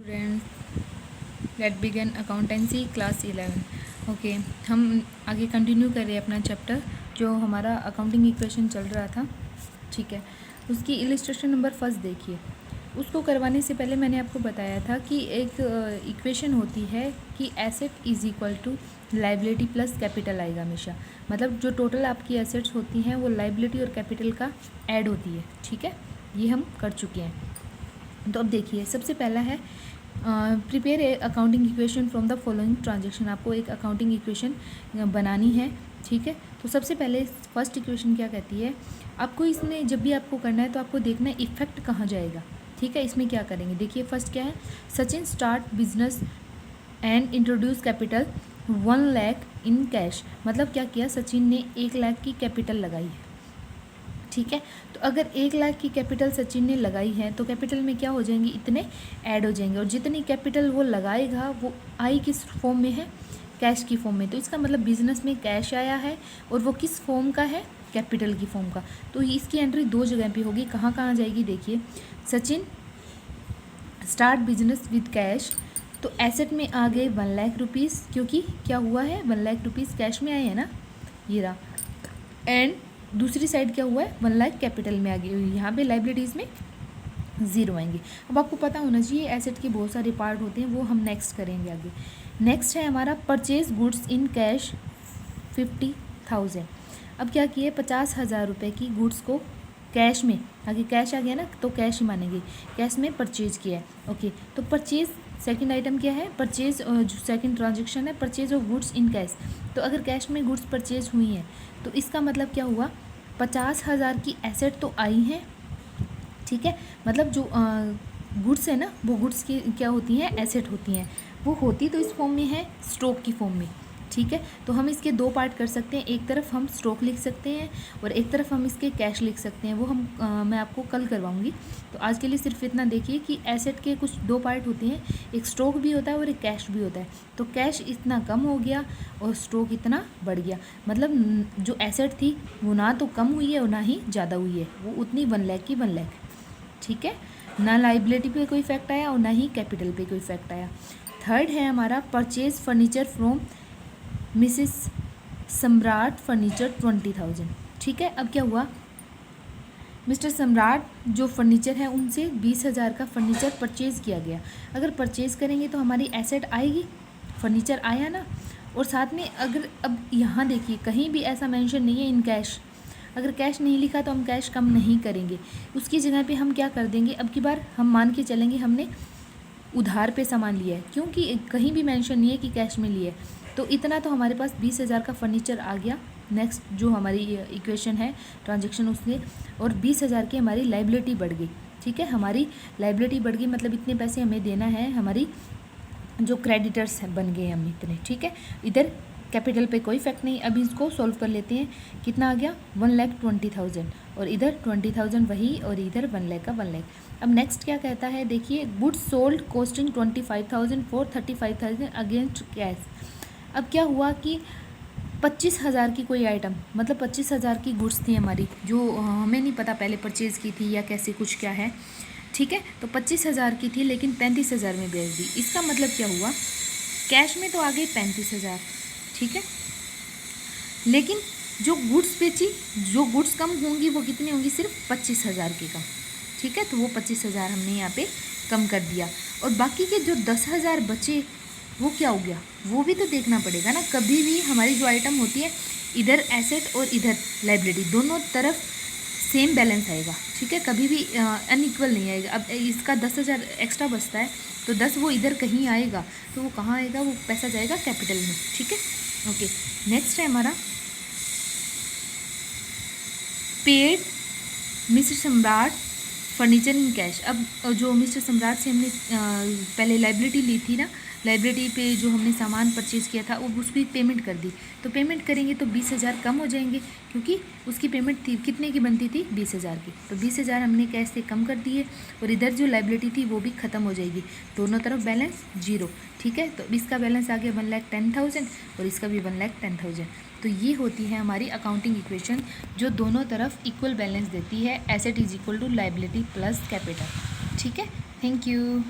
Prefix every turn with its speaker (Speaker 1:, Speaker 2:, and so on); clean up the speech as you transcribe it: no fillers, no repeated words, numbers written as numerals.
Speaker 1: Student, let begin accountancy class 11। Okay, हम आगे continue कर रहे हैं अपना चैप्टर जो हमारा अकाउंटिंग इक्वेशन चल रहा था। ठीक है, उसकी इलिस्ट्रेशन नंबर फर्स्ट देखिए। उसको करवाने से पहले मैंने आपको बताया था कि एक इक्वेशन होती है कि asset is equal to liability plus capital आएगा हमेशा। मतलब जो टोटल आपकी एसेट्स होती हैं वो लाइबिलिटी और कैपिटल का ऐड होती है। ठीक है, ये हम कर चुके हैं। तो अब देखिए, सबसे पहला है prepare a accounting equation from the following transaction. आपको एक अकाउंटिंग इक्वेशन बनानी है। ठीक है, तो सबसे पहले फर्स्ट इक्वेशन क्या कहती है, आपको इसमें जब भी आपको करना है तो आपको देखना है इफेक्ट कहाँ जाएगा। ठीक है, इसमें क्या करेंगे, देखिए फर्स्ट क्या है, Sachin start business and introduce capital 1 lakh in cash. मतलब क्या किया, सचिन ने 1 लाख की कैपिटल लगाई है। ठीक है, तो अगर 1 लाख की कैपिटल सचिन ने लगाई है तो कैपिटल में क्या हो जाएंगे, इतने ऐड हो जाएंगे। और जितनी कैपिटल वो लगाएगा वो आई किस फॉर्म में है, कैश की फॉर्म में। तो इसका मतलब बिजनेस में कैश आया है और वो किस फॉर्म का है, कैपिटल की फॉर्म का। तो इसकी एंट्री दो जगह पे होगी। कहाँ कहाँ जाएगी, देखिए Sachin start business with cash, तो एसेट में आ गए 1 लाख रुपीज़, क्योंकि क्या हुआ है 1 लाख रुपीज़ कैश में आए हैं ना, ये रहा। एंड दूसरी साइड क्या हुआ है, 1 लाख कैपिटल में आ गई। यहाँ पे लाइबिलिटीज़ में 0 आएंगे। अब आपको पता होना चाहिए एसेट के बहुत सारे पार्ट होते हैं, वो हम नेक्स्ट करेंगे आगे। नेक्स्ट है हमारा परचेज गुड्स इन कैश 50,000। अब क्या किए, 50,000 रुपये की गुड्स को कैश में, आगे कैश आ गया ना तो कैश ही मानेंगे, कैश में परचेज किया है। ओके, तो परचेज सेकंड आइटम क्या है, परचेज जो सेकंड ट्रांजेक्शन है purchase of goods in cash. तो अगर कैश में गुड्स परचेज हुई हैं तो इसका मतलब क्या हुआ, 50,000 की एसेट तो आई हैं। ठीक है, मतलब जो गुड्स है ना वो गुड्स की क्या होती हैं, एसेट होती हैं। वो होती तो इस फॉर्म में है, स्टॉक की फॉर्म में। ठीक है, तो हम इसके दो पार्ट कर सकते हैं, एक तरफ हम स्टॉक लिख सकते हैं और एक तरफ हम इसके कैश लिख सकते हैं। वो हम मैं आपको कल करवाऊंगी। तो आज के लिए सिर्फ इतना देखिए कि एसेट के कुछ दो पार्ट होते हैं, एक स्टॉक भी होता है और एक कैश भी होता है। तो कैश इतना कम हो गया और स्टॉक इतना बढ़ गया। मतलब जो एसेट थी वो ना तो कम हुई है और ना ही ज़्यादा हुई है, वो उतनी 1 लाख की 1 लाख। ठीक है, ना लाइबिलिटी पे कोई इफेक्ट आया और ना ही कैपिटल पे कोई इफेक्ट आया। थर्ड है हमारा परचेज फर्नीचर फ्रॉम मिसिस सम्राट फर्नीचर 20,000। ठीक है, अब क्या हुआ, मिस्टर सम्राट जो फर्नीचर है उनसे 20,000 का फर्नीचर परचेज़ किया गया। अगर परचेज़ करेंगे तो हमारी एसेट आएगी, फर्नीचर आया ना। और साथ में अगर अब यहाँ देखिए कहीं भी ऐसा मेंशन नहीं है इन कैश। अगर कैश नहीं लिखा तो हम कैश कम नहीं करेंगे, उसकी जगह पे हम क्या कर देंगे, अब की बार हम मान के चलेंगे हमने उधार पे सामान लिया है, क्योंकि कहीं भी मेंशन नहीं है कि कैश में लिया है। तो इतना तो हमारे पास 20,000 का फर्नीचर आ गया। नेक्स्ट जो हमारी इक्वेशन है ट्रांजेक्शन उसमें, और 20,000 की हमारी लाइबिलिटी बढ़ गई। ठीक है, हमारी लाइबिलिटी बढ़ गई, मतलब इतने पैसे हमें देना है, हमारी जो क्रेडिटर्स बन गए हम इतने। ठीक है, इधर कैपिटल पे कोई इफेक्ट नहीं। अभी इसको सॉल्व कर लेते हैं, कितना आ गया 1,20,000 और इधर 20,000 वही और इधर 1 लाख का 1 लाख। अब नेक्स्ट क्या कहता है, देखिए goods sold costing 25,000 for 35,000 against cash. अब क्या हुआ कि 25,000 की कोई आइटम, मतलब 25,000 की गुड्स थी हमारी, जो हमें नहीं पता पहले परचेज़ की थी या कैसे कुछ क्या है। ठीक है, तो 25,000 की थी लेकिन 35,000 में बेच दी। इसका मतलब क्या हुआ, कैश में तो आ गई 35,000। ठीक है, लेकिन जो गुड्स बेची, जो गुड्स कम होंगी वो कितनी होंगी, सिर्फ 25,000 की कम। ठीक है, तो वो 25,000 हमने यहाँ पे कम कर दिया। और बाकी के जो 10,000 बचे वो क्या हो गया, वो भी तो देखना पड़ेगा ना। कभी भी हमारी जो आइटम होती है, इधर एसेट और इधर लाइबिलिटी, दोनों तरफ सेम बैलेंस आएगा। ठीक है, कभी भी अनइक्वल नहीं आएगा। अब इसका 10,000 एक्स्ट्रा बचता है तो 10 वो इधर कहीं आएगा, तो वो कहाँ आएगा, वो पैसा जाएगा कैपिटल में। ठीक है, ओके। नेक्स्ट है हमारा पेड मिस्टर सम्राट फर्नीचर इन कैश। अब जो मिस्टर सम्राट से हमने पहले लाइबिलिटी ली थी ना, लाइबिलिटी पे जो हमने सामान परचेज़ किया था वो उसकी पेमेंट कर दी। तो पेमेंट करेंगे तो 20,000 कम हो जाएंगे, क्योंकि उसकी पेमेंट थी कितने की बनती थी, 20,000 की। तो 20,000 हमने कैश से कम कर दिए और इधर जो लाइबिलिटी थी वो भी ख़त्म हो जाएगी, दोनों तरफ बैलेंस 0। ठीक है, तो इसका बैलेंस आ गया 1,10,000 और इसका भी 1,10,000। तो ये होती है हमारी अकाउंटिंग इक्वेशन जो दोनों तरफ इक्वल बैलेंस देती है, asset is equal to liability plus capital. ठीक है, थैंक यू।